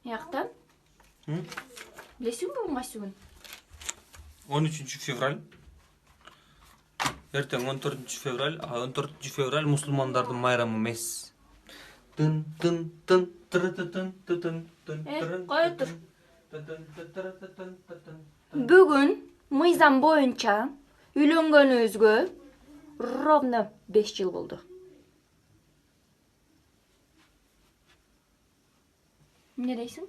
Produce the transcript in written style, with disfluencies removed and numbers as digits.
Яктан? Билесиңби бүгүн кайсы күн? 13 февраль. Эртең 14 февраль, а 14 февраль мусулмандардын майрамы эмес. Тын тын тын тын тын тын. Кой отур. Бүгүн мыйзам боюнча үйлөнгөнүбүзгө ровно 5 жыл болду. Эмне дейсиң?